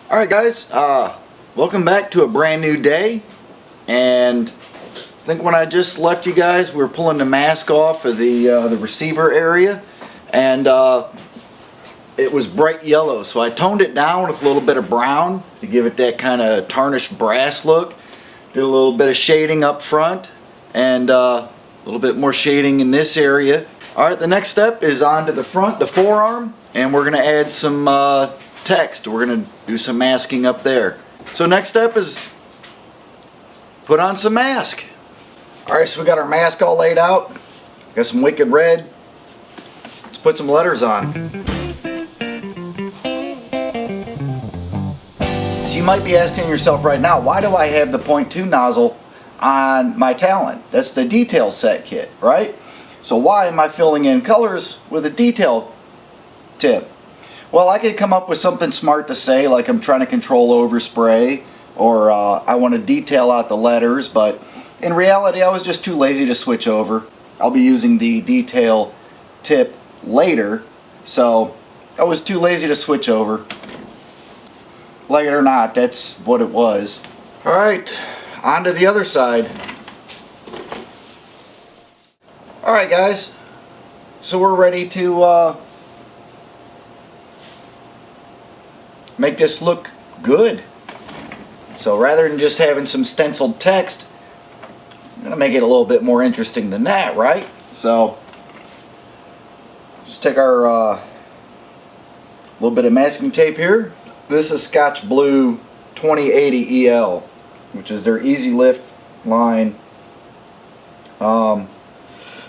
Alright guys, welcome back to a brand new day. And I think when I just left you guys, we were pulling the mask off of the receiver area, and it was bright yellow, so I toned it down with a little bit of brown to give it that kind of tarnished brass look. Did a little bit of shading up front and a little bit more shading in this area. Alright, the next step is onto the front, the forearm, and we're going to add some text. We're going to do some masking up there. So next step is put on some mask. Alright, so we got our mask all laid out. Got some Wicked Red. Let's put some letters on. So you might be asking yourself right now, why do I have the 0.2 nozzle on my Talon? That's the detail set kit, right? So why am I filling in colors with a detail tip? Well, I could come up with something smart to say, like I'm trying to control overspray, or I want to detail out the letters, but in reality I was just too lazy to switch over. I'll be using the detail tip later, so I was too lazy to switch over. Like it or not, that's what it was. Alright, on to the other side. Alright guys, so we're ready to make this look good. So rather than just having some stenciled text, I'm going to make it a little bit more interesting than that, right? So just take our little bit of masking tape here. This is Scotch Blue 2080 EL, which is their easy lift line.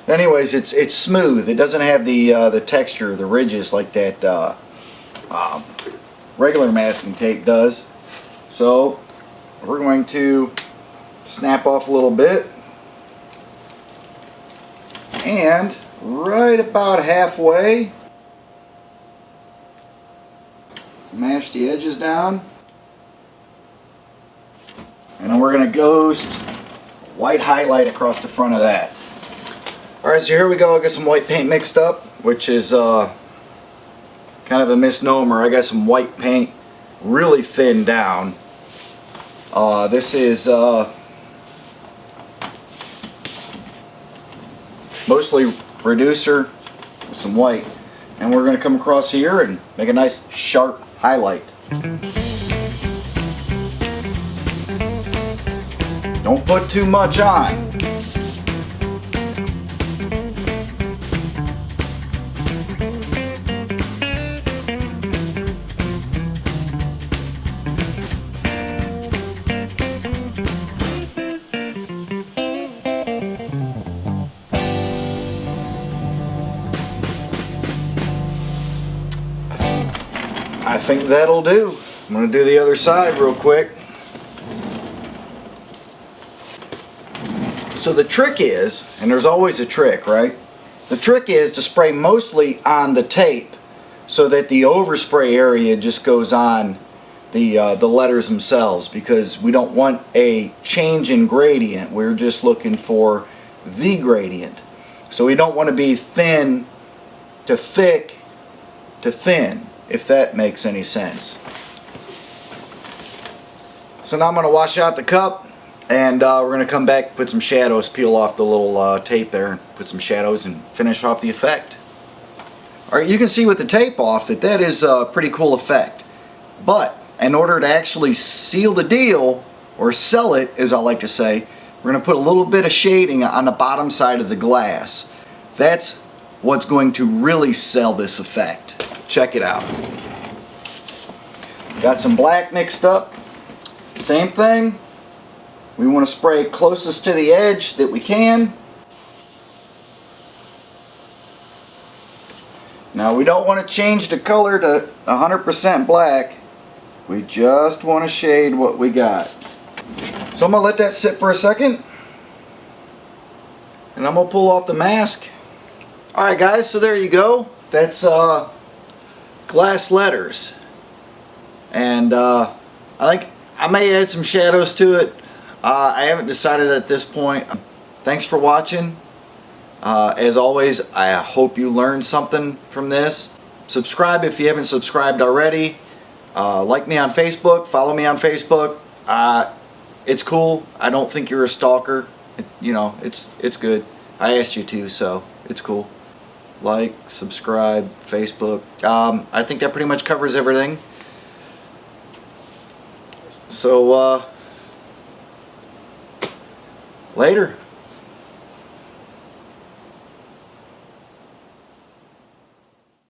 Anyways, it's smooth. It doesn't have the texture, the ridges like that regular masking tape does. So we're going to snap off a little bit, and right about halfway, mash the edges down, and then we're going to ghost white highlight across the front of that. Alright, so here we go. I got some white paint mixed up, which is kind of a misnomer. I got some white paint really thinned down. This is mostly reducer with some white, and we're going to come across here and make a nice sharp highlight. Don't put too much on. I think that'll do. I'm going to do the other side real quick. So the trick is, and there's always a trick, right? The trick is to spray mostly on the tape so that the overspray area just goes on the letters themselves, because we don't want a change in gradient. We're just looking for the gradient. So we don't want to be thin to thick to thin, if that makes any sense. So now I'm going to wash out the cup, and we're going to come back, put some shadows, peel off the little tape there, and put some shadows and finish off the effect. Alright, you can see with the tape off that is a pretty cool effect. But in order to actually seal the deal, or sell it as I like to say, we're going to put a little bit of shading on the bottom side of the glass. That's what's going to really sell this effect. Check it out. Got some black mixed up. Same thing. We want to spray closest to the edge that we can. Now we don't want to change the color to 100% black. We just want to shade what we got. So I'm going to let that sit for a second, and I'm going to pull off the mask. Alright guys, so there you go. That's glass letters, and I think I may add some shadows to it. I haven't decided at this point. Thanks for watching. As always, I hope you learned something from this. Subscribe if you haven't subscribed already. Like me on Facebook, follow me on Facebook. It's cool. I don't think you're a stalker. You know, it's good. I asked you to, so it's cool. Like, subscribe, Facebook. I think that pretty much covers everything. So, later.